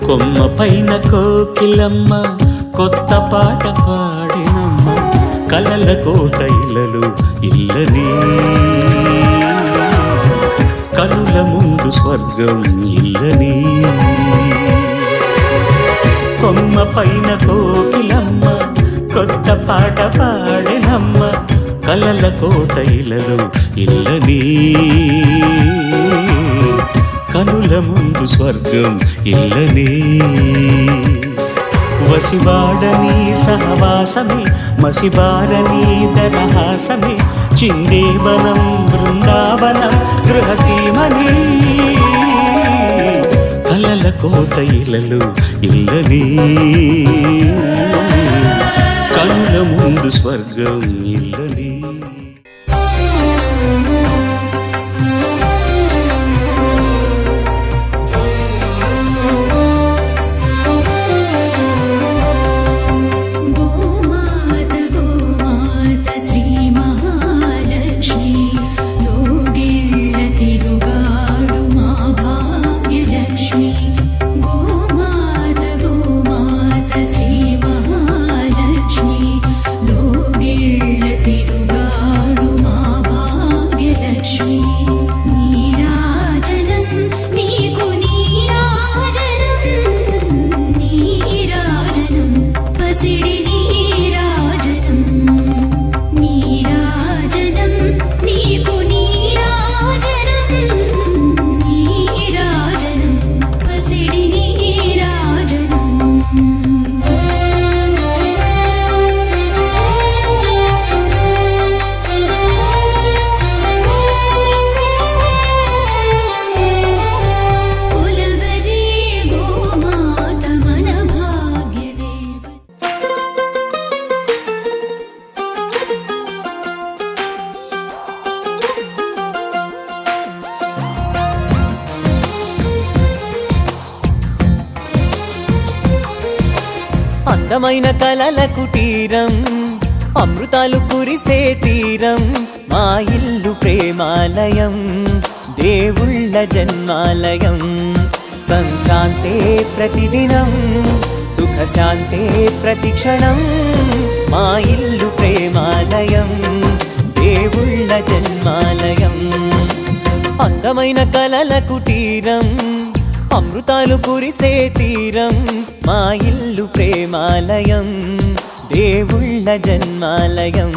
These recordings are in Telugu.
కొమ్మ పైన కోకిలమ్మ కొత్త పాట పాడినమ్మ కలల కోట ఇళ్ళలు ఇల్లని కనుల ముందు స్వర్గం ఇల్లని కొమ్మ పైన కోకిలమ్మ కొత్త పాట పాడినమ్మ కలల కోట ఇళ్ళలు ఇల్లని కనుల ముందు స్వర్గం ఇల్లని వసివాడని సహవాసమే మసిబారని దరహాసమే చిందేవనం బృందావనం గృహసీమని కలల కోట ఇళ్ళలు ఇల్లని కనుల ముందు స్వర్గం ఇల్లని అందమైన కలల కుటీరం అమృతాలు కురిసే తీరం మా ఇల్లు ప్రేమాలయం దేవుళ్ళ జన్మాలయం సంక్రాంతే ప్రతిదినం సుఖశాంతే ప్రతిక్షణం మా ఇల్లు ప్రేమాలయం దేవుళ్ళ జన్మాలయం అందమైన కలల కుటీరం అమృతాలు కురిసే తీరం మా ఇల్లు ప్రేమాలయం దేవుళ్ళ జన్మాలయం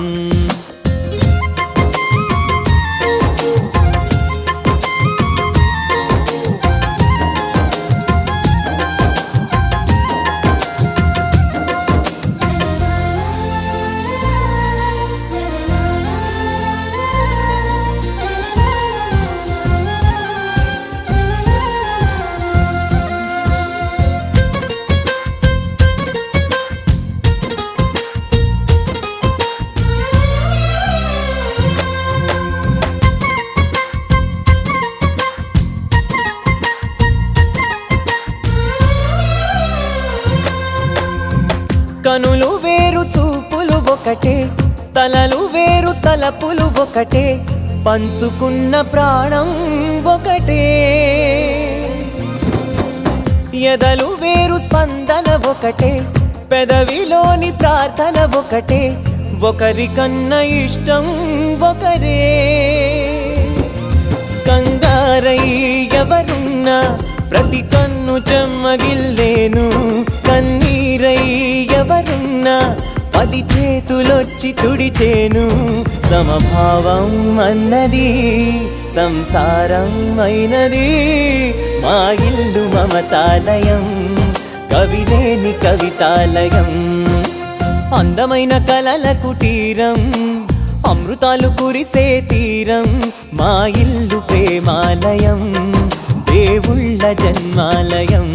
కనులు వేరు చూపులు ఒకటే తలలు వేరు తలపులు ఒకటే పంచుకున్న ప్రాణం ఒకటే ఎదలు వేరు స్పందన ఒకటే పెదవిలోని ప్రార్థన ఒకటే ఒకరికన్నా ఇష్టం ఒకరే కంగారై ఎవరున్నా ప్రతి కన్ను చెమ్మగిల్లేను కన్నీరై ఎవరున్నా 10 చేతులొచ్చి తుడిచేను సమభావం అన్నది సంసారం అయినది మా ఇల్లు మమతాలయం కవిలేని కవితాలయం అందమైన కలల కుటీరం అమృతాలు కురిసే తీరం మా ఇల్లు ప్రేమాలయం దేవుళ్ళ జన్మాలయం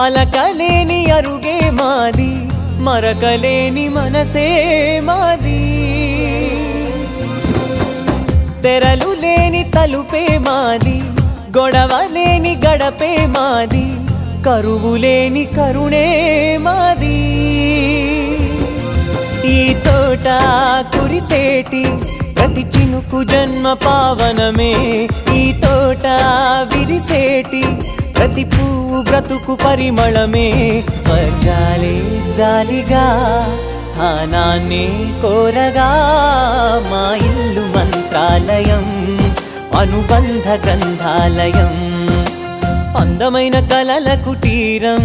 అలకలేని అరుగే మాది, మరకలేని మనసే మాది. తెరలు లేని తలుపే మాది, గొడవ లేని గడపే మాది, కరువు లేని కరుణే మాది. ఈ చోట కురిసేటి ప్రతి చినుకు జన్మ పావనమే, ఈ తోట విరిసేటి ప్రతి పువ్వు బ్రతుకు పరిమళమే. స్వర్గాలే జాలిగా స్థానాన్ని కోరగా, మా ఇల్లు మంత్రాలయం, అనుబంధ గ్రంథాలయం. అందమైన కలల కుటీరం,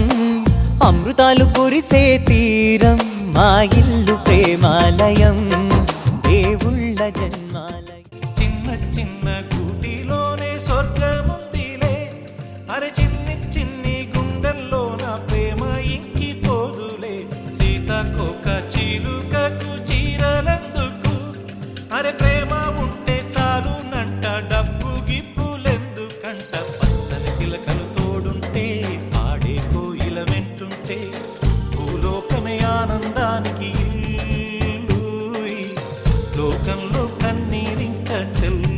అమృతాలు కురిసే తీరం, మా ఇల్లు ప్రేమాలయం, దేవుళ్ళ జన్మాలయం. చిన్న చిన్న కూటిలోనే స్వర్గముందిలే, అరే చిన్ని చిన్ని గుండెల్లోన ప్రేమ ఇంకిపోదులే. సీతకొక చిలుకకు చీరలందుకు, అరే ప్రేమ ఉంటే చాలునంట, డబ్బు గిప్పులెందుకంట. పచ్చని చిలకలు తోడుంటే, పాడే కోయిల వెంటుంటే, భూలోకమే ఆనందానికి ఇల్లు, ఈ లోకంలో కన్నీరింక చెల్లు.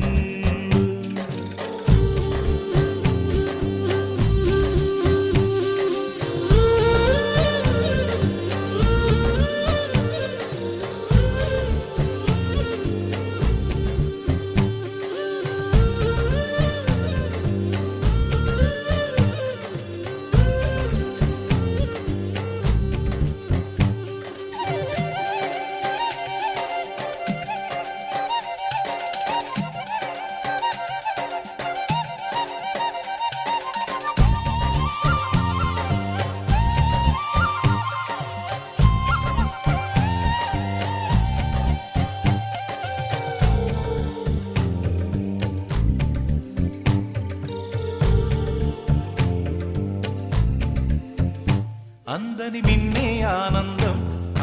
అందని మిన్నే ఆనందం,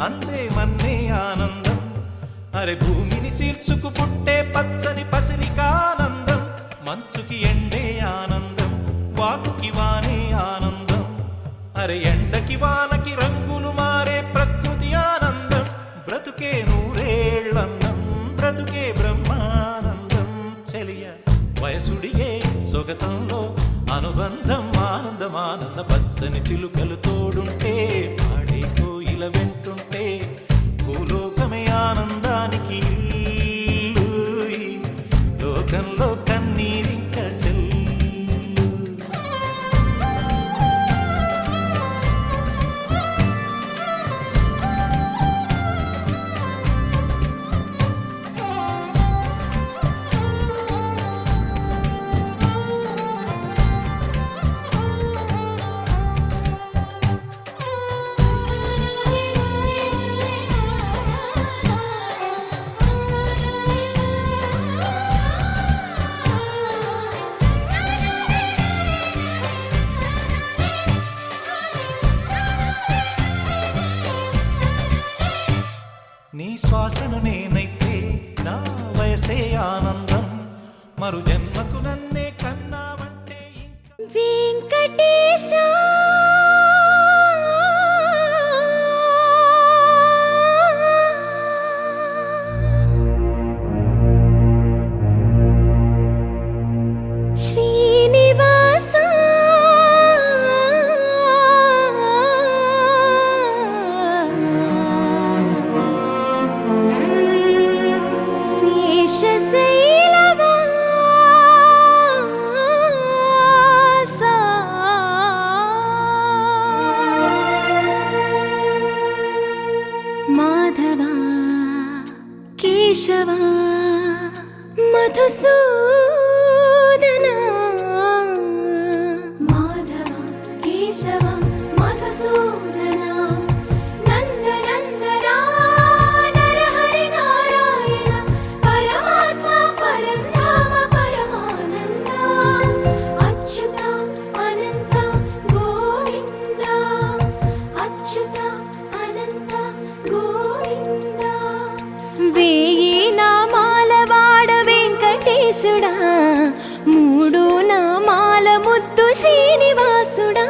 అందే మన్నే ఆనందం, అరే భూమిని చీల్చుకు పుట్టే పచ్చని పసిరికానందం. మంచుకి ఎండే ఆనందం, వాకుకి వానే ఆనందం, అరే ఎండకి వానకి రంగులు మారే ప్రకృతి ఆనందం. బ్రతుకే నూరేళ్ళన్నం, బ్రతుకే బ్రహ్మానందం. చెలియ వయసుడిగే సొగతంలో అనుబంధం, ఆనందం ఆనంద. పచ్చని చిలుకలు తోడుంటే, పాడే కోయిల వెంటుంటే, భూలోకమే ఆనందానికి ఇల్లు, ఈ లోకంలో కన్నీరింక చెల్లు. నీ శ్వాసను నేనైతే, నా వయసే ఆనందం, మరు జన్మకు నన్నే కన్నావంటే వెంకటేశ. శ్రీనివాస. మాధవ కేశవ మధుసూదన. మాధవ కేశవ మధుసూదన, నందనందన నరహరి నారాయణ, పరమాత్మ పరంధామ పరమానంద. అచ్యుత అనంత గోవింద, అచ్యుత అనంత గోవింద. వేయి నామాల వాడ వెంకటేశుడా, మూడు నామాల ముద్దు శ్రీనివాసుడా.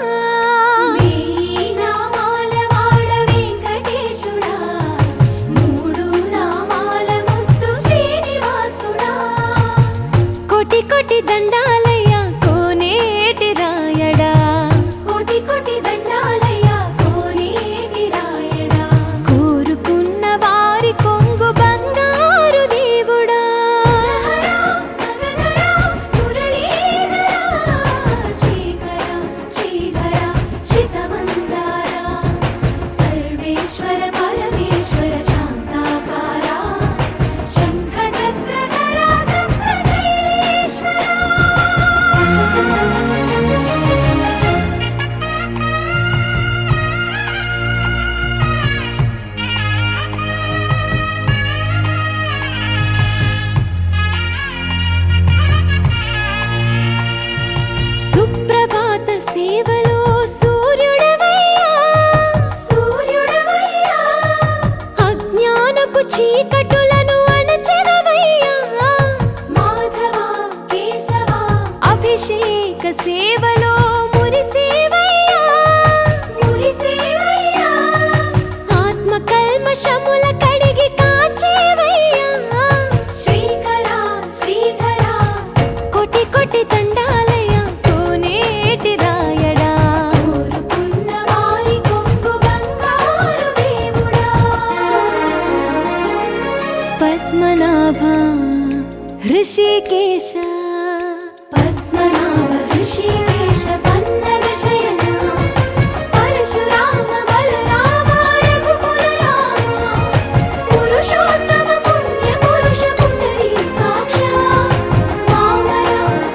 చీకటులను అణచెదవయ్యా మాధవ కేశవ అభిషేక సేవలో మురిసేవయ్యా మురిసేవయ్యా ఆత్మ కల్మషముల కడిగి కాచేవయ్యా శ్రీకర శ్రీధర కోటి కోటి దండాలయ కోనేటి రాయడా కోరుకున్న వారి కొంగు బంగారు దేవుడా పద్మనాభ హృషికేశ పద్మనాభ హృషికేశ పన్నగ శయన పరశురామ బలరామ రఘుకుల రామ పురుషోత్తమ పుణ్య పురుష పుండరీకాక్ష వామన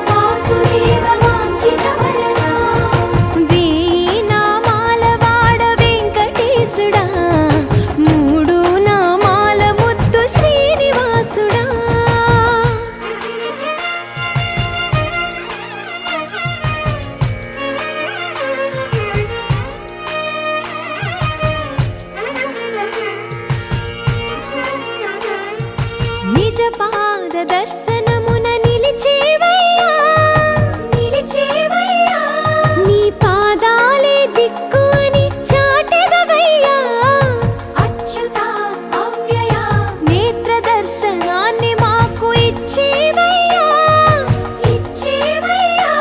వాసుదేవ వాంఛిత వరదా వేయి నామాల వాడ వెంకటేశుడా మూడు నామాల ముద్దు శ్రీనివాసుడా నిజ పాద దర్శనమున నిలిచేవయ్యా నిలిచేవయ్యా నీ పాదాలే దిక్కు అని చాటెదవయ్యా అచ్యుత అవ్యయ నేత్ర దర్శనాన్ని మాకు ఇచ్చేవయ్యా ఇచ్చేవయ్యా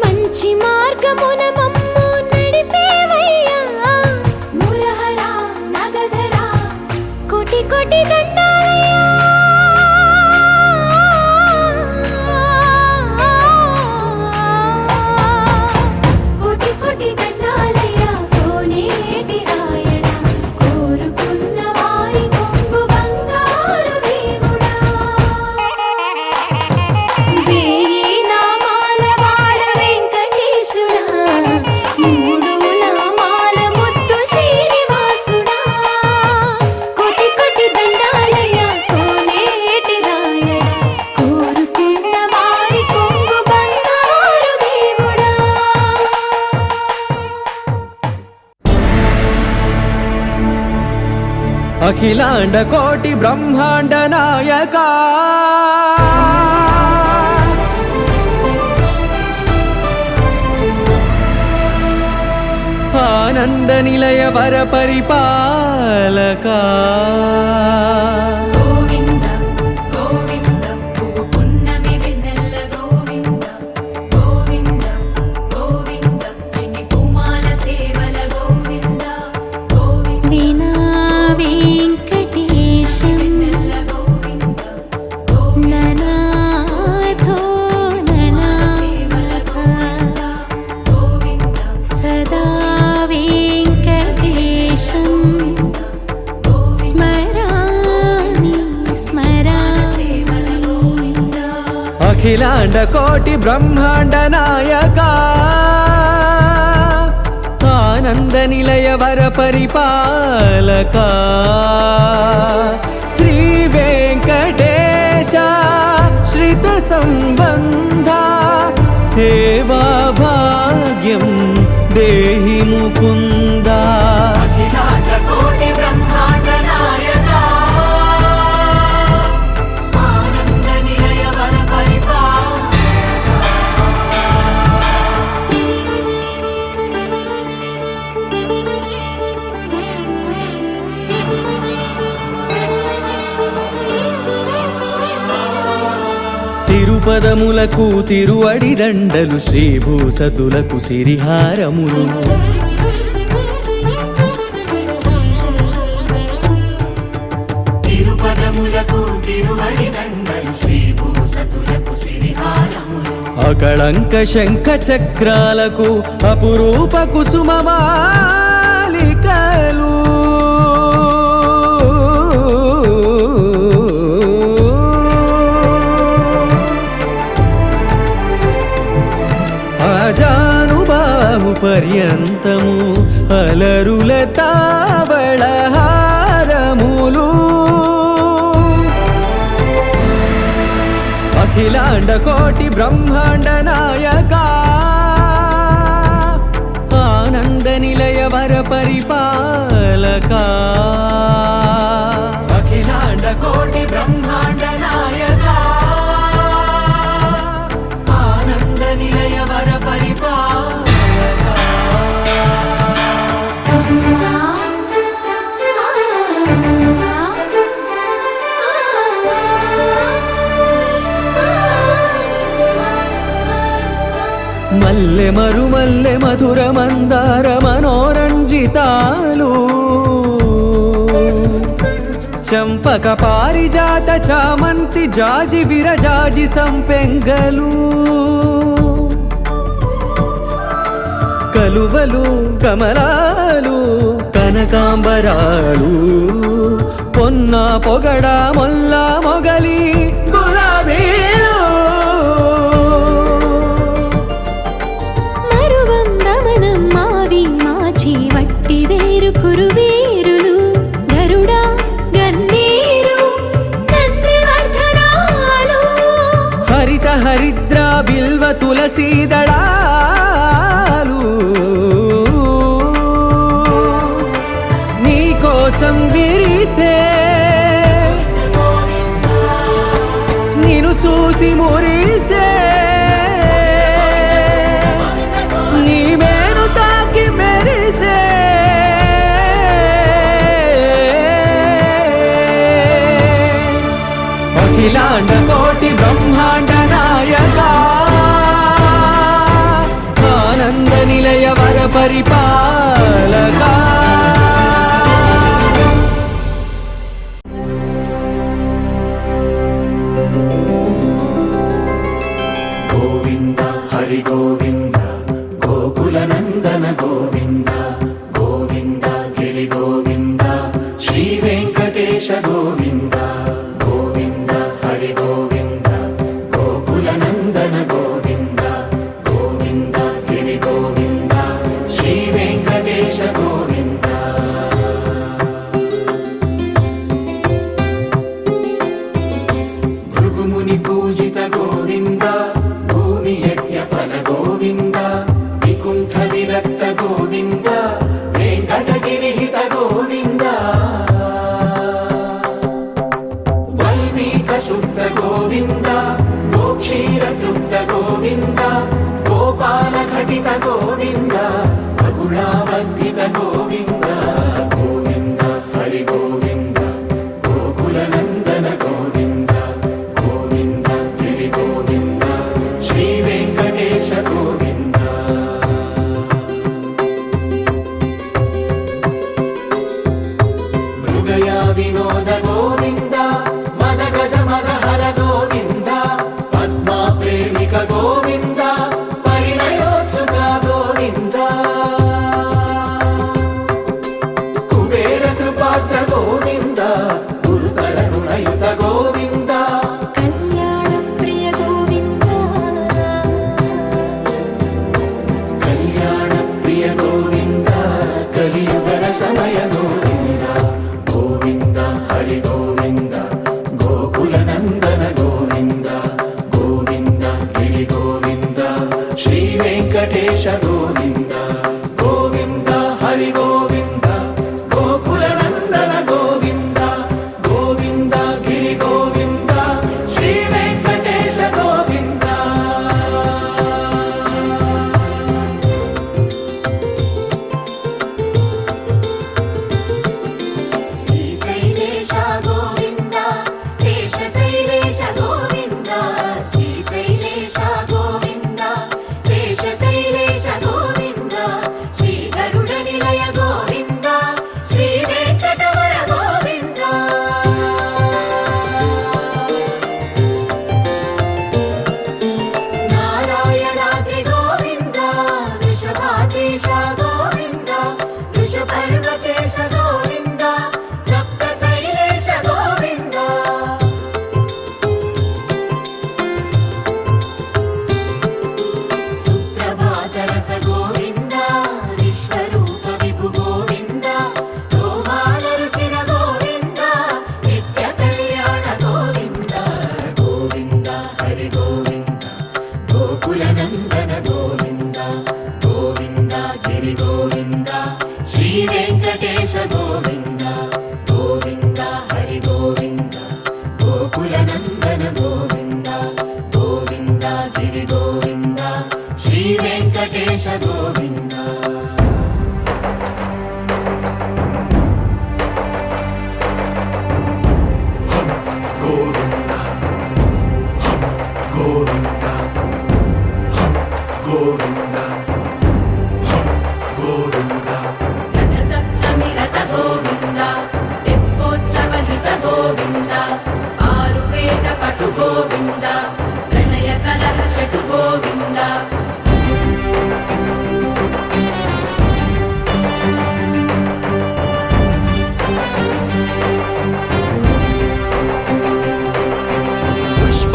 మంచి మార్గమున మమ్ము నడిపేవయ్యా మురహర నగధర కోటి కోటి దండాలయ్యా కోటి కోటి దండాలయ్యా కోనేటి రాయడా కోరుకున్న వారి కొంగు బంగారు దేవుడా వేయి నామాల వాడ వెంకటేశుడా మూడు నామాల ముద్దు శ్రీనివాసుడా కోటి కోటి దండాలయ్యా కోనేటి రాయడా కోరుకున్న వారి కొంగు బంగారు దేవుడా అఖిలాండ కోటి బ్రహ్మాండ నాయక ఆనంద నిలయ వర పరిపాలక గోవింద గోవింద పువ్వు పున్నమి వెన్నెల గోవింద గోవింద గోవింద చిన్ని పూమాల సేవల గోవింద గోవింద వీణా వెంకటేశం వెన్నెల గోవింద ననాథో ననా సేవల గోవింద గోవింద సదా వెంకటేశం స్మరామి స్మరామి అఖిలాండ కోటి బ్రహ్మాండ నాయక ఆనంద నిలయ వర పరిపాలక శ్రీ వెంకటేశ శ్రిత సంబంధ సేవా భాగ్యం దేహి ముకుంద అఖిలాండ కోటి బ్రహ్మాండ నాయక ఆనంద నిలయ వర తిరుపదములకు తిరువడి దండలు శ్రీభూసతులకు సిరిహారములు తిరుపదములకు తిరువడి దండలు శ్రీభూసతులకు సిరిహారములు అకళంక శంఖ చక్రాలకు అపురూప కుసుమమాలికలు అజానుబాహు పర్యంతము అలరుల తావళహారములు అఖిలాండ కోటి బ్రహ్మాండ నాయక ఆనంద నిలయ వర పరిపాలక అఖిల మల్లె మరుమల్లె మధుర మందార మనోరంజితాలు చంపక పారిజాత చామంతి జాజి విరజాజి సంపెంగలు కలువలు కమలాలు కనకాంబరాలు పొన్న పొగడ మొల్ల మొగలి గులాబీలు మరువం దమనం మావి మాచి వట్టి వేరు కురువేరులు గరుడ గన్నేరు నందివర్ధనాలు హరిత హరిద్ర బిల్వ తులసీ దళాలు నీ కోసం విరిసే నిన్ను చూసి మురిసే నీ మేను తాకి మెరిసే అఖిలాండ కోటి బ్రహ్మాండ నాయక ఆనంద నిలయ వర పరిపాలక గోవింద హరి గోవింద గోకుల నందన గోవింద గోవింద గిరి గోవింద శ్రీ వెంకటేశ గోవింద గోవింద హరి గోవింద గోకుల నందన గోవింద గోవింద గిరి గోవింద శ్రీ వెంకటేశ గోవింద భృగుముని పూజిత గోవింద భూమి యజ్ఞ ఫల గోవింద వికుంఠ విరక్త గోవింద వెంకటగిరిహిత గోవింద వల్మీక శుద్ధ గోవింద గోక్షీర తృప్త గోవింద గోపాల ఘటిత గోవింద బహుళావర్ధిత గోవింద గోవింద హరి గోవింద గోకుల నందన గోవింద గోవింద గిరి గోవింద శ్రీ వెంకటేశ గోవింద మృగయా వినోద గోవింద మద గజ మద హర గోవింద పద్మా ప్రేమిక గోవింద పరిణయోత్సుక గోవింద కుబేర కృపాత్ర గోవింద గురుతర రుణయుత గోవింద కళ్యాణ ప్రియ గోవింద కళ్యాణ ప్రియ గోవింద కలియుగ సమయ గోవింద గోవింద హరి గోవింద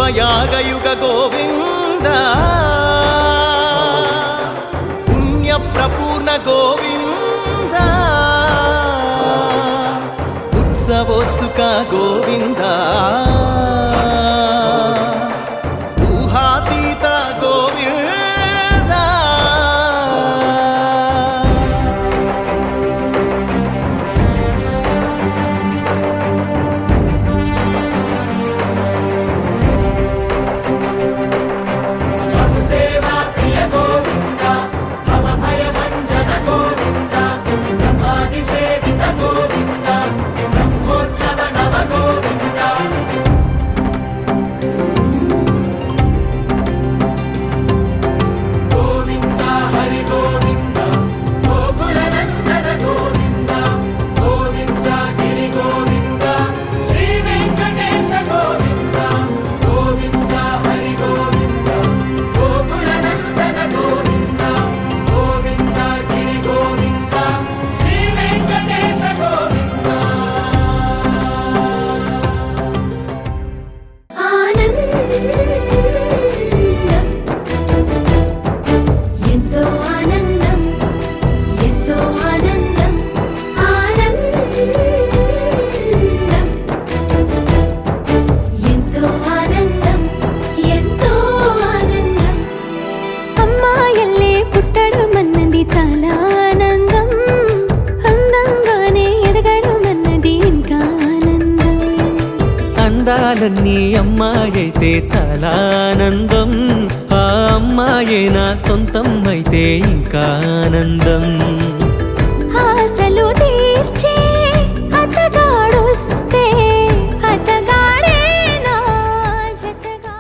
శివయాగయుగ గోవింద పుణ్య ప్రపూర్ణ గోవింద ఉత్సవోత్సుక గోవింద ఊహాతీత గోవింద సేవా ప్రియ గోవింద భవ భయ భంజన గోవింద బ్రహ్మాది సేవిత గోవింద బ్రహ్మోత్సవ నవ గోవింద గోవింద హరి గోవింద గోకుల నందన గోవింద గోవింద గిరి గోవింద శ్రీ వెంకటేశ గోవింద గోవింద హరి గోవింద గోకుల నందన గోవింద గోవింద గిరి గోవింద శ్రీ వెంకటేశ గోవింద ఆనందం ఎంతో ఆనందం ఎంతో ఆనందం ఎంతో ఆనందం అమ్మాయల్లే పుట్టడం అన్నది చాలా ఆనందం అందంగానే ఎదగడం అన్నది ఇంకా ఆనందం అందాలన్నీ అమ్మాయైతే చాలా ఆనందం ఆ అమ్మాయే నా సొంతం అయితే ఇంకా ఆనందం ఆశలు తీర్చే అతగాడొస్తే అతగాడే నా జతగా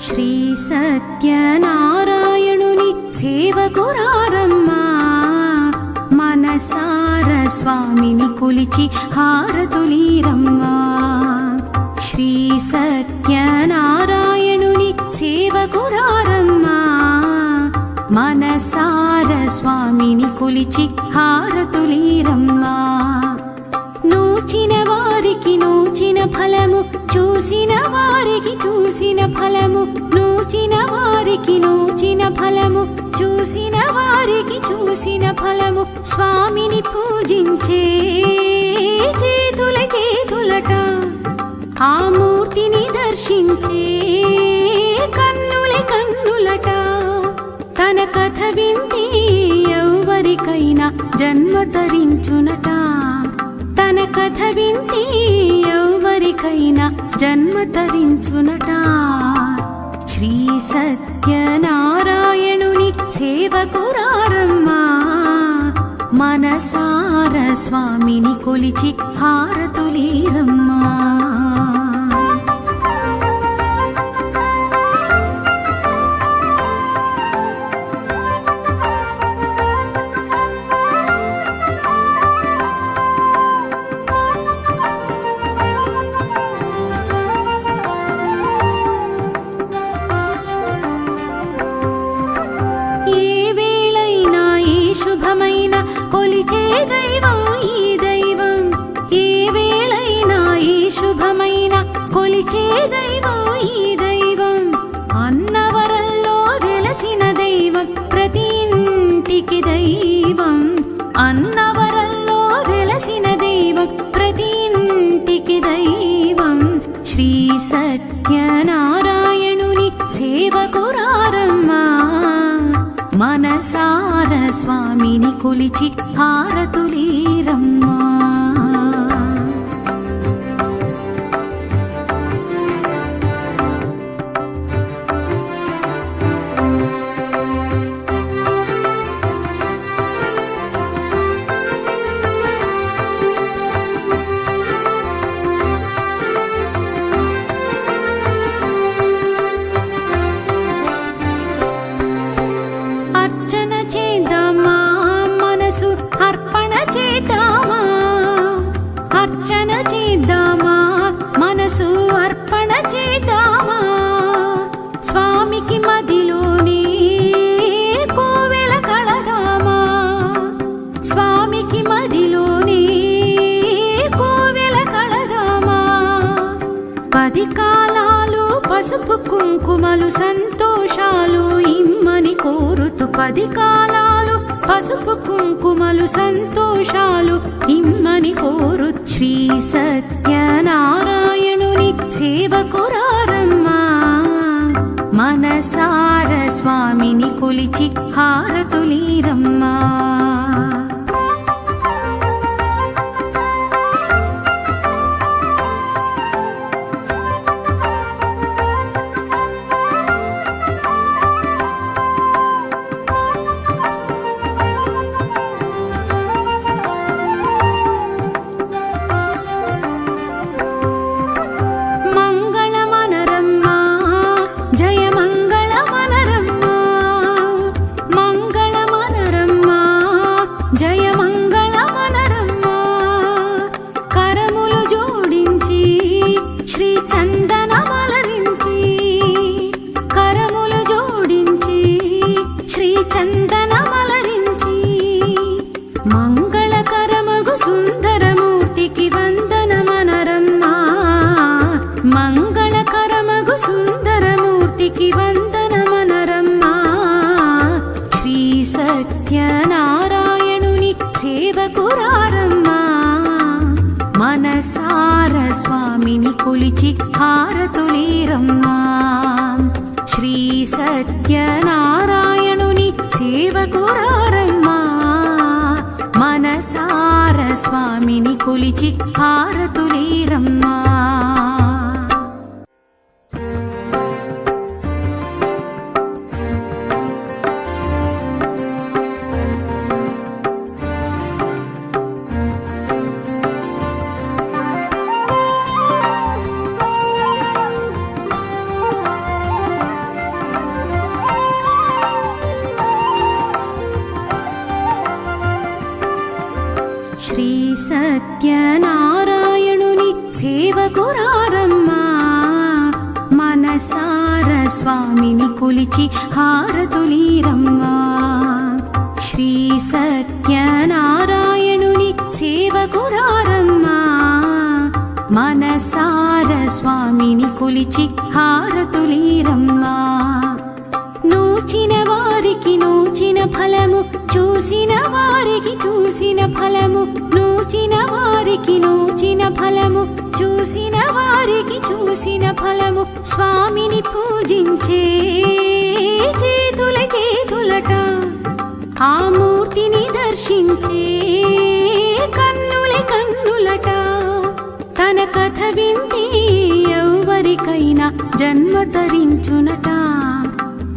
శ్రీ సత్యనారాయణుని సేవకురారమ్మా మనసార స్వామిని కొలిచి హారతులీరమ్మా శ్రీ సత్యనారాయణుని సేవకురారమ్మా మనసార స్వామిని కొలిచి హారతులీరమ్మా నూచిన వారికి నూచిన ఫలము చూసిన వారికి చూసిన ఫలము నూచిన వారికి నూచిన ఫలము చూసిన వారికి చూసిన ఫలము స్వామిని పూజించే చేతుల చేతులట ఆ మూర్తిని దర్శించే కన్నుల కన్నులట తన కథ వింటే ఎవరికైనా జన్మ తరించునట తన కథ వింటే ఎవరికైనా జన్మ తరించునట శ్రీ సత్యనారాయణుని సేవకురారమ్మా మనసార స్వామిని కొలిచి హారతులీరమ్మా శుభమైన కొలిచే దైవం ఈ దైవం ఏ వేళైనా ఈ శుభమైన కొలిచే దైవం ఈ దైవం అన్నవరంలో వెలసిన దైవం ప్రతి ఇంటికి దైవం అన్నవరంలో వెలసిన దైవం ప్రతి ఇంటికి దైవం శ్రీ సత్యనారాయణుని సేవకురారమ్మా మనసార స్వామిని కొలిచి హారతులీరమ్మా పసుపు కుంకుమలు సంతోషాలు ఇమ్మని కోరుతూ 10 కాలాలు పసుపు కుంకుమలు సంతోషాలు ఇమ్మని కోరు శ్రీ సత్యనారాయణుని సేవకురారమ్మా మనసార స్వామిని కొలిచి హారతులీరమ్మా మంగళకరమగు సుందరమూర్తికి వందనమనరమ్మా మంగళకరమగు సుందరమూర్తికి వందనమనరమ్మా శ్రీ సత్యనారాయణుని సేవకురారమ్మా మనసార స్వామిని కొలిచి హారతులీరమ్మా శ్రీ సత్యనారాయణుని సేవకురారమ్మా మనసార స్వామిని కొలిచి హారతులీరమ్మా శ్రీ సత్యనారాయణుని సేవకురారమ్మా మనసార స్వామిని కొలిచి హారతులీరమ్మా శ్రీ సత్యనారాయణుని సేవకురారమ్మా మనసార స్వామిని కొలిచి హారతులీరమ్మా నూచిన వారికి నూచిన ఫలము చూసిన వారికి చూసిన ఫలము నూచిన వారికి నూచిన ఫలము చూసిన వారికి చూసిన ఫలము స్వామిని పూజించే చేతుల చేతులట ఆ మూర్తిని దర్శించే కన్నుల కన్నులట తన కథ వింటే ఎవరికైనా జన్మ తరించునట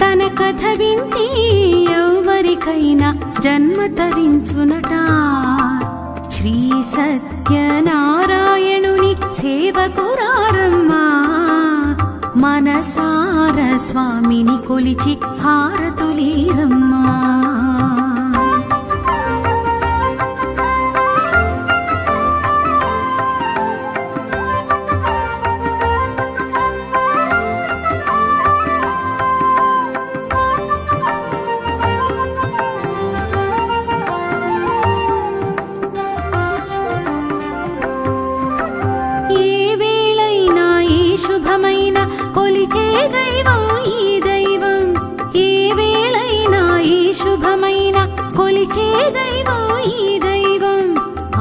తన కథ వింటే ఎవరికైనా జన్మ తరించునట శ్రీ సత్యనారాయణుని సేవకురారమ్మా మనసార స్వామిని కొలిచి హారతులీరమ్మా శుభమైన కొలిచే దైవం ఈ దైవం ఏ వేళైనా ఈ శుభమైన కొలిచే దైవం ఈ దైవం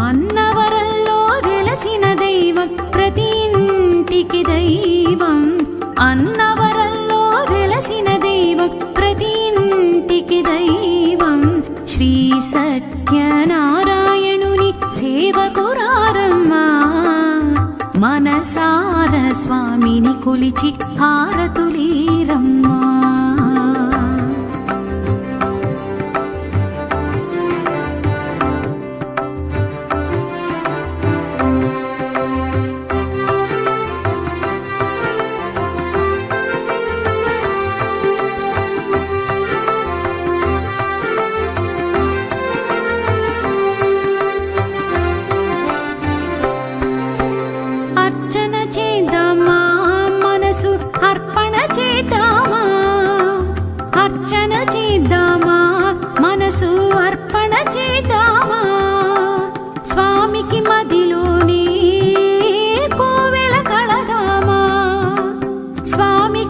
అన్నవరంలో వెలసిన దైవం ప్రతి ఇంటికి దైవం అన్నవరంలో వెలసిన దైవం ప్రతి ఇంటికి దైవం శ్రీ సత్యనారాయణుని సేవకురారమ్మా మనసార స్వామిని కొలిచి హారతులీరమ్మా అర్చన చేద్దామా మనసు అర్పణ చేద్దామా అర్చన చేద్దామా మనసు అర్పణ చేద్దామా స్వామికి మదిలోనే కోవెల కళదామా స్వామి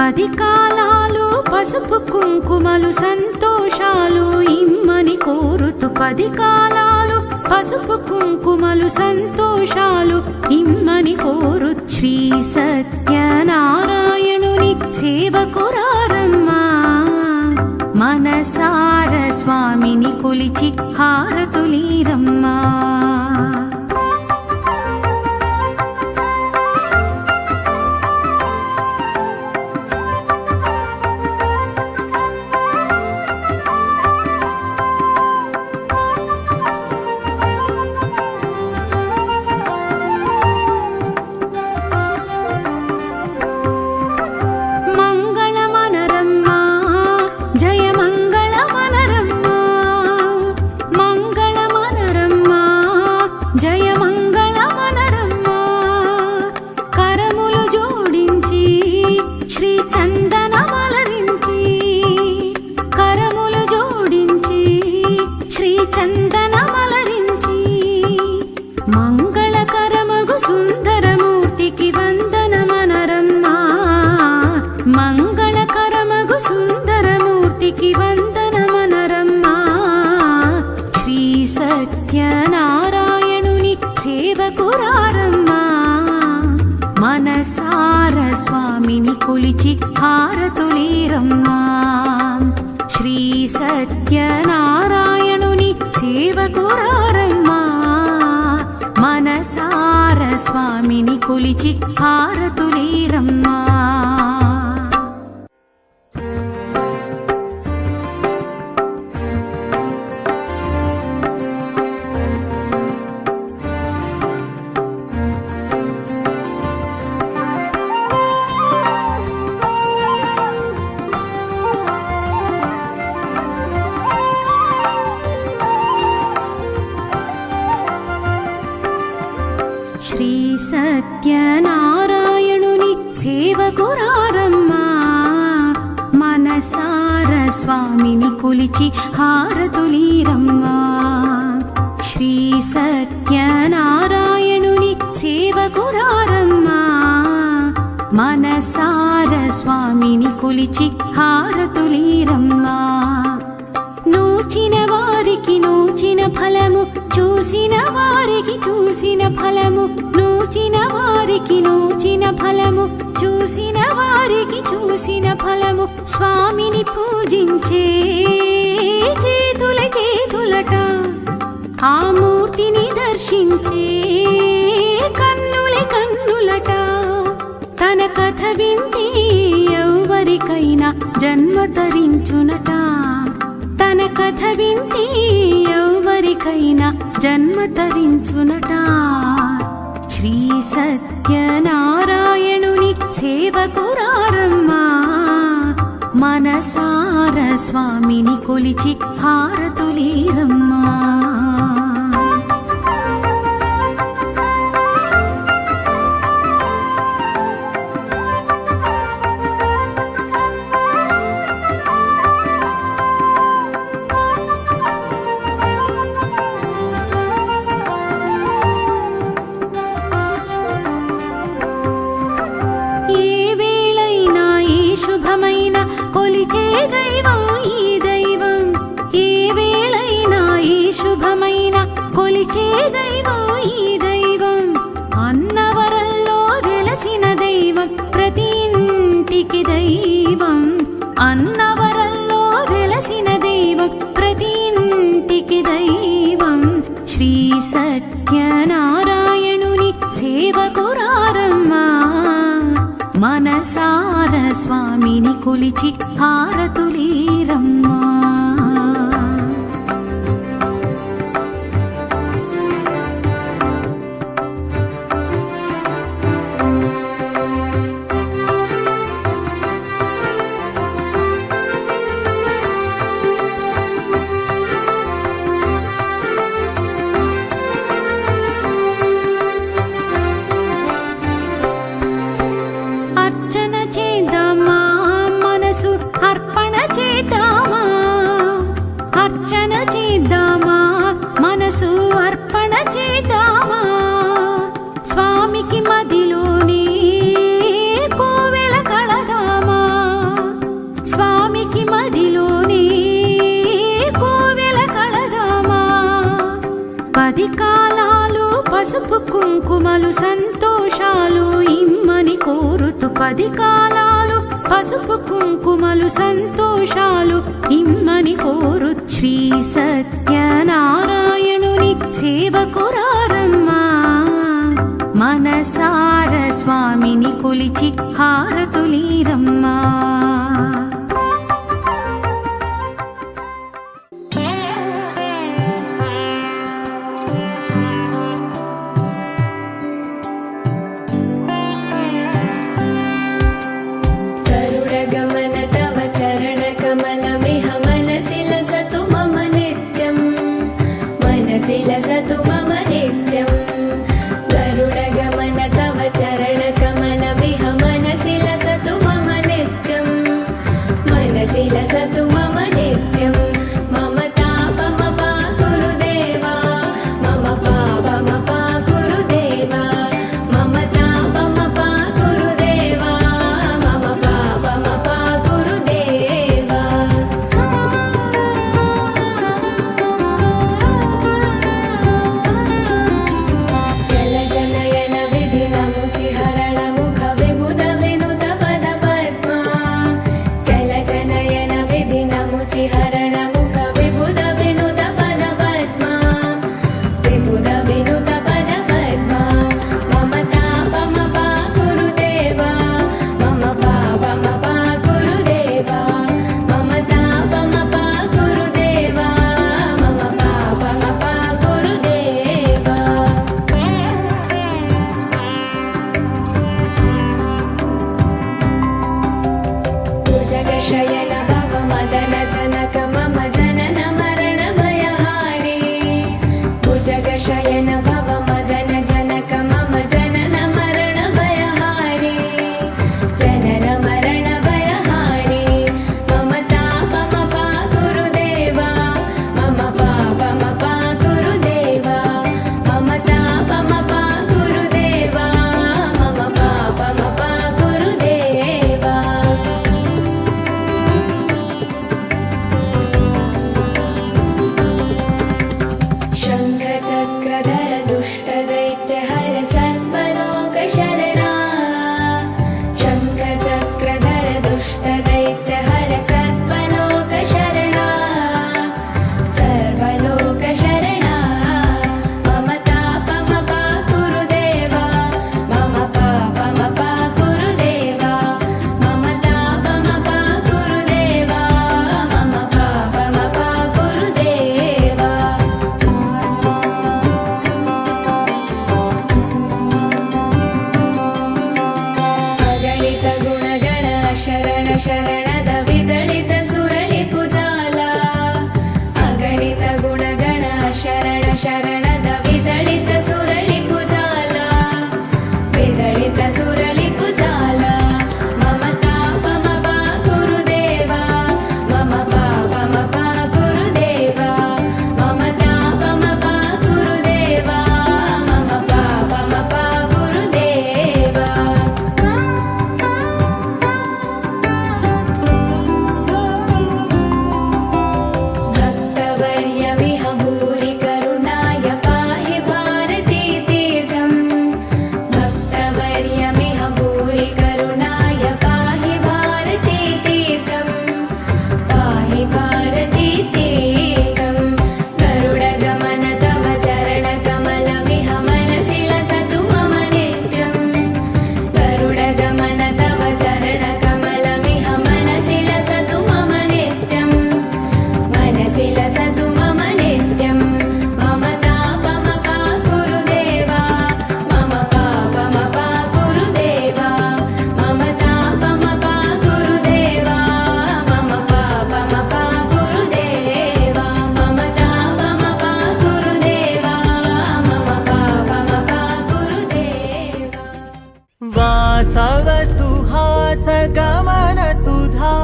10 కాలాలు పసుపు కుంకుమలు సంతోషాలు ఇమ్మని కోరుతూ 10 కాలాలు పసుపు కుంకుమలు సంతోషాలు ఇమ్మని కోరు శ్రీ సత్యనారాయణుని సేవకురారమ్మా మనసార స్వామిని కొలిచి హారతులీరమ్మా మంగళకరమగు సుందరమూర్తికి వందనమనరమ్మా మంగళకరమగు సుందరమూర్తికి వందనమనరమ్మా శ్రీ సత్యనారాయణుని సేవకురారమ్మా మనసార స్వామిని కొలిచి హారతులీరమ్మా శ్రీ సత్యనారాయణుని సేవకురారమ్మా మనసార స్వామిని కొలిచి హారతులీరమ్మా శ్రీ సత్యనారాయణుని సేవకురారమ్మా మనసార స్వామిని కొలిచి హారతులీరమ్మా శ్రీ సత్యనారాయణుని సేవకురారమ్మా మనసార స్వామిని కొలిచి హారతులీరమ్మా నూచిన వారికి నూచిన ఫలము చూసిన వారికి చూసిన ఫలము నూచిన వారికి నూచిన ఫలము చూసిన వారికి చూసిన ఫలము స్వామిని పూజించే చేతుల చేతులట ఆ మూర్తిని దర్శించే కన్నుల కన్నులట తన కథ వింటే ఎవరికైనా జన్మ తరించునట తన కథ వింటే ఎవరికైనా జన్మ తరించునట శ్రీ సత్యనారాయణుని సేవకురారమ్మా మనసార స్వామిని కొలిచి హారతులీరమ్మా శుభమైన కొలిచే దైవం ఈ దైవం ఏ వేళైనా ఈ శుభమైన కొలిచే దైవం ఈ దైవం అన్నవరంలో వెలసిన దైవం ప్రతి ఇంటికి దైవం అన్నవరంలో వెలసిన దైవం ప్రతి ఇంటికి దైవం శ్రీ సత్యనారాయణుని సేవకురారమ్మా మనసార స్వామిని కొలిచి హారతులీరమ్మా అర్చన చేద్దామా మనసు అర్పణ చేద్దామా 10 కాలాలు పసుపు కుంకుమలు సంతోషాలు ఇమ్మని కోరుతూ 10 కాలాలు పసుపు కుంకుమలు సంతోషాలు ఇమ్మని కోరు శ్రీ సత్యనారాయణుని సేవకురారమ్మా మనసార స్వామిని కొలిచి హారతులీరమ్మా. गरुडगमन तव चरणकमलमिह मनसि लसतु मम नित्यं मनसि लसतु मम नित्यं गरुडगमन तव चरणकमलमिह मनसि लसतु मम नित्यं मनसि लसतु मम नित्यं मम तापमपा गुरुदेवा मम पापमपा गुरुदेवा मम तापमपा गुरुदेवा मम पापमपा गुरुदेवा जलजनयन विधिनमुचिहरण मुख विबुध विनुत पद पद्मा जलजनयन विधिनमुचिहरण मुख विबुध विनुत पद पद्मा विबुध विनुत पद पद्मा मम तापमपा गुरुदेवा मम पापमपा गुरुदेवा मम तापमपा गुरुदेवा मम पापमपा गुरुदेवा भुजगशयन भव मदन जनक मम जनन मरण भयहारी भुजगशयन भव मदन जनक मम जनन मरण भयहारी जनन मरण भयहारी मम तापमपा गुरुदेवा मम पापमपा गुरुदेवा मम तापमपा गुरुदेवा मम पापमपा गुरुदेवा शङ्खचक्रधर दुष्टदैत्यहर सर्वलोकशरणा शङ्खचक्रधर दुष्टदैत्यहर सर्वलोकशरणा सर्वलोकशरणा मम तापमपा गुरुदेवा मम पापमपा गुरुदेवा मम तापमपा गुरुदेवा मम पापमपा गुरुदेवा अगणित गुणगण शरण शरणद विदलित सुरलिपुजाला अगणित गुणगण शरण शरणद विदलित सुरलिपुजाला विदलित सुरलिपुजाला मम तापमपा गुरुदेवा मम पापमपा गुरुदेवा मम तापमपा गुरुदेवा मम पापमपा गुरुदेवा भक्तवर्यमिह भूरि करुणाय पाहि भारती तीर्थम् भक्तवर्यमिह भूरि करुणाय पाहि भारती तीर्थम् पाहि भारती तीर्थम् गरुडगमन तव चरणकमलमिह मनसि लसतु मम नित्यम् गरुडगमन तव चरणकमलमिह मनसि लसतु मम नित्यम् मनसि लसतु मम नित्यं मम तापमपा गुरुदेवा मम पापमपा गुरुदेवा मम तापमपा गुरुदेवा मम पापमपा गुरुदेवा मम तापमपा गुरुदेवा मम पापमपा गुरुदेवा वासव सुहास गमन सुधा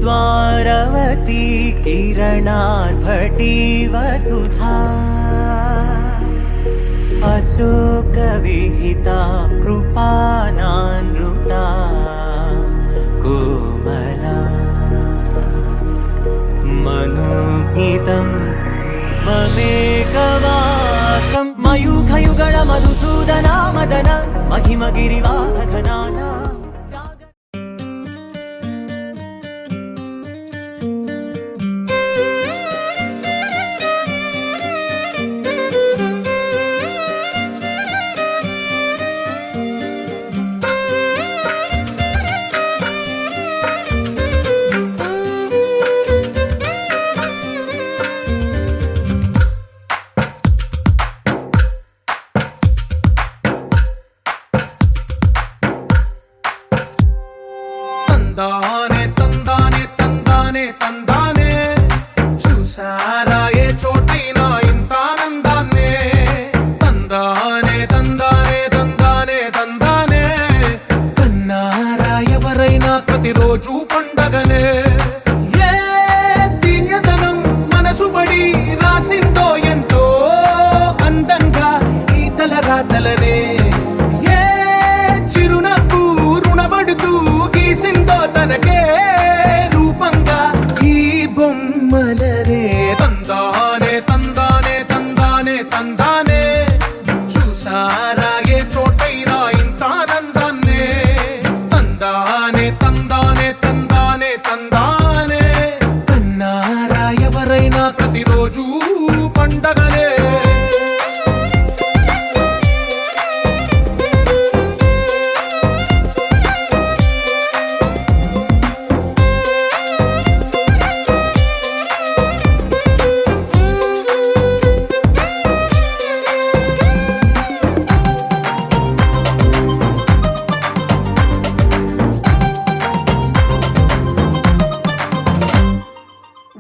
द्वारवती किरणार्भटी वसुधा अशोकविहिता कृपानानृता कोमला मनोज्ञितं మమేకవాసం మయూఖయుగళ మధుసూదన మదన మహిమగిరివాహఘనానా తందానే తందానే తందానే తందానే చూసారా ఏ చోటైనా ఇంత ఆనందాన్నే తందానే తందానే తందానే తందానే కన్నారా ఎవరైనా ప్రతిరోజు పండగనే ఏ తీయదనం మనసు పడి రాసిందో ఎంతో అందంగా ఈ తల రాతలనే ఏ చిరునవ్వు రుణపడుతూ గీసిందో తనకే రూపంగా ఈ బొమ్మలనే తందానే తందానే తందానే తందానే చూసారా ఏ చోటైనా ఇంత ఆనందాన్నే తందానే తందానే తందానే తందానే కన్నారా ఎవరైనా ప్రతిరోజు పండగనే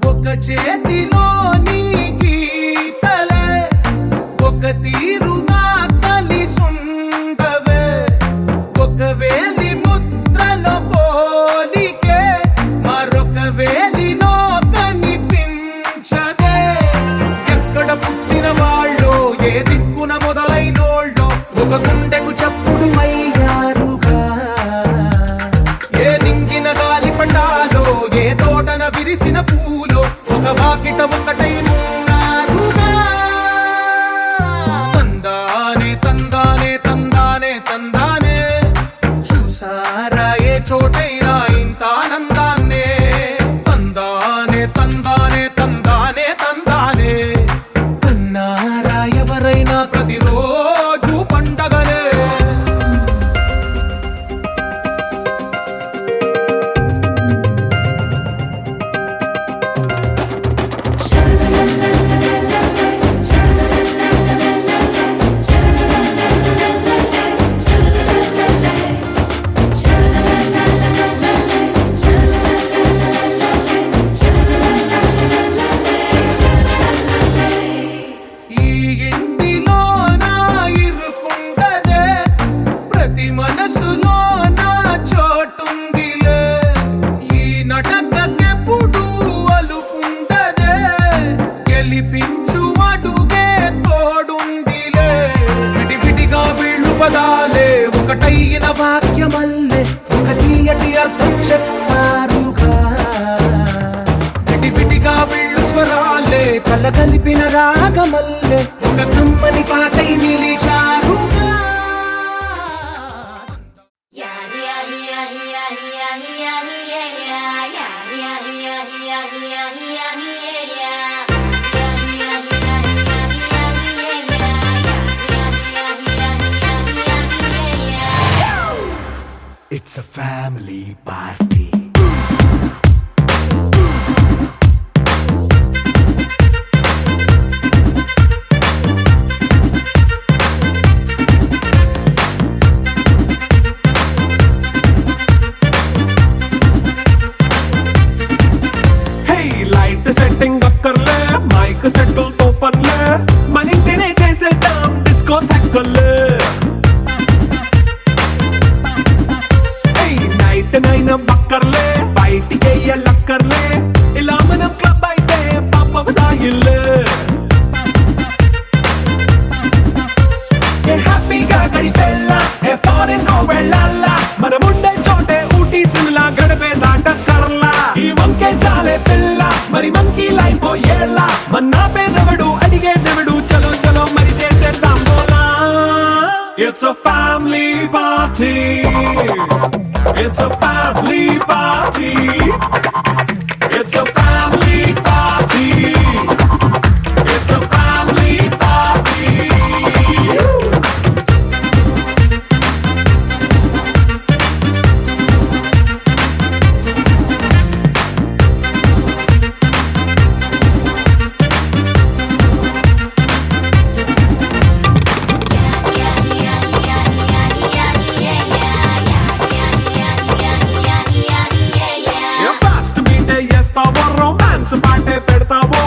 ఒక చేతిలో నీ గీతలే ఒక తీరుగా కలిసుండవే ఒక వేలి ముద్రలో పోలికే మరొక వేలిలో కనిపించదే ఎక్కడ పుట్టిన వాళ్ళో ఏ దిక్కున మొదలైనోళ్ళో ఒక గుండెకు చప్పుడు అయ్యారుగా ఏ నింగిన గాలి పటాలో ఏ తోటన విరిసిన పూలో ఒక వాకిట ఒకటై ఉన్నారుగా తందానే తందానే తందానే తందానే చూసారా ఏ చోటైనా ఇంత ఆనందాన్నే తందానే తందానే తందానే తందానే కన్నారా ఎవరైనా ప్రతిరోజు పండగనే ఈ ఇంటిలో నా ఇరుకుండదే ప్రతి మనసులో నా చోటుందిలే ఈ నటకెప్పుడు అలుకుండదే గెలిపించు అడుగే తోడుందిలే విడివిడిగా వీళ్ళు పదాలే ఒకటైన వాక్యమల్లే ఒక తీయటి అర్థం చెప్పారుగా విడివిడిగా వీళ్ళు స్వరాలే కలగలిపిన రాగమల్లే ఒక కమ్మని పాటై నిలిచారుగా It's a family party. Hey, light setting అక్కర్లే మైక్ సెట్టుల్ తో పనిలే మన ఇంటినే చేసేద్దాం డిస్కో థక్కర్లే నైట్ నైన్ బక్కర్లే party. It's a family party. It's a family party. It's a family party. Fast మీటే చేస్తావో రొమాన్స్ పాటే పెడతావో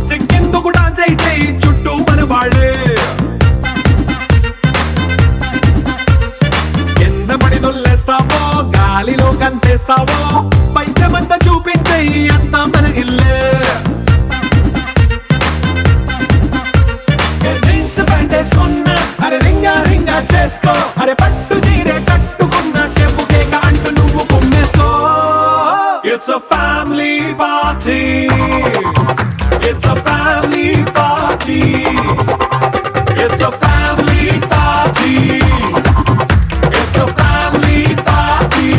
సిగ్గెందుకు డాన్స్ అయి చేయి చుట్టూ మన వాళ్ళే కింద పడి దొల్లేస్తావో గాలిలో కంటేస్తావో పైచమంతా చూపించేయి అంతా మన ఇల్లే జీన్స్ ప్యాంట్ వేసుకున్నా అరే రింగా రింగా చేసుకో అరే పట్టు చీరే కట్టుకున్న చెప్పు కేక అంటూ నువ్వు కుమ్మేసుకో It's a family party. It's a family party. It's a family party. It's a family party.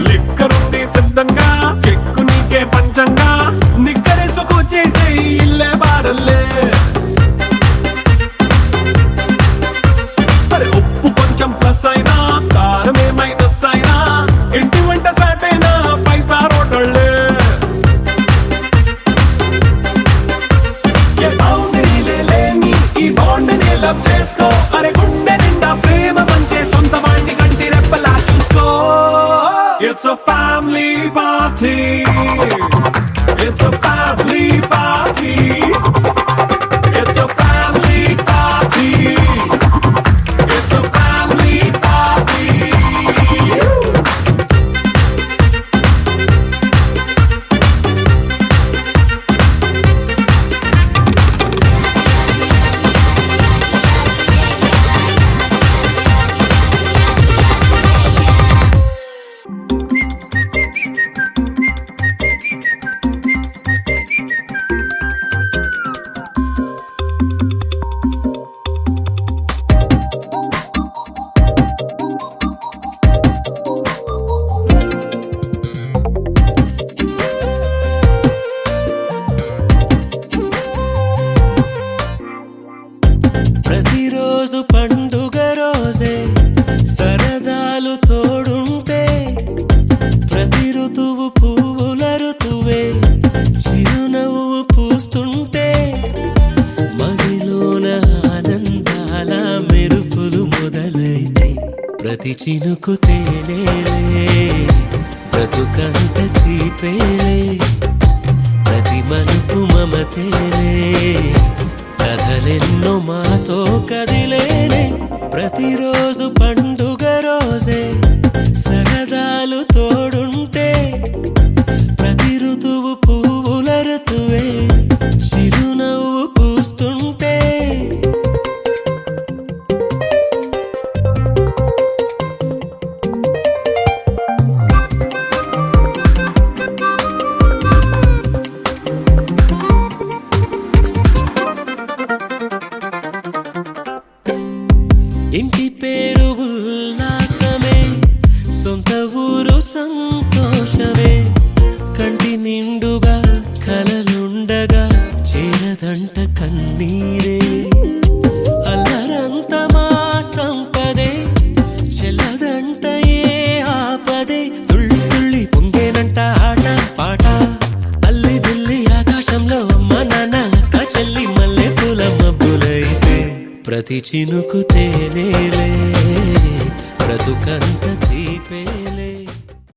లిక్కరుంది సిద్ధంగా కిక్కు నీకే పంచంగా నిక్కరేసుకు చేసే ఇల్లే బారల్లే అరే ఉప్పు కొంచెం ప్లస్ అయినా కారమే మైనస్ అయినా ఇంటి వంట సాటైనా 5 స్టార్ హోటళ్ళే ఏ బౌండరీలే లేని ఈ బాండ్ని లవ్ చేసుకో అరే గుండె నిండా ప్రేమ పంచే సొంత వాణ్ణి కంటి రెప్పలా చూసుకో It's a family party. It's a family party. It's a family party. It's a family party. ప్రతిరోజు పండుగ రోజే సరదాలు తోడుంటే ప్రతి ఋతువు పువ్వుల ఋతువే చిరునవ్వు పూస్తుంటే మదిలోన ఆనందాల మెరుపులు మొదలైతే ప్రతి చినుకు తేనేలే బ్రతుకంత తీపేలే ప్రతి మలుపు మమతేలే కథలెన్నో మాతో కదిలేనే ప్రతిరోజు పండుగ రోజే సరదాలు తోడుంటే ప్రతి ఋతువు పువ్వుల ఋతువే చిరునవ్వు పూస్తుంటే ఇంటి పేరు ఉల్లాసమే సొంత ఊరు సంతోషమే కంటి నిండుగా కలలుండగా చేరదంట కన్నీరే అల్లరంత మా సంపదే చెల్లదంట ఏ ఆపదే తుళ్ళి తుళ్ళి పొంగేనంట ఆట పాట అల్లి బిల్లి ఆకాశంలో అమ్మ నాన్న అక్క చెల్లి మల్లె పూల మబ్బులైతే ప్రతి చినుకు తేనేలే బ్రతుకంత తీపే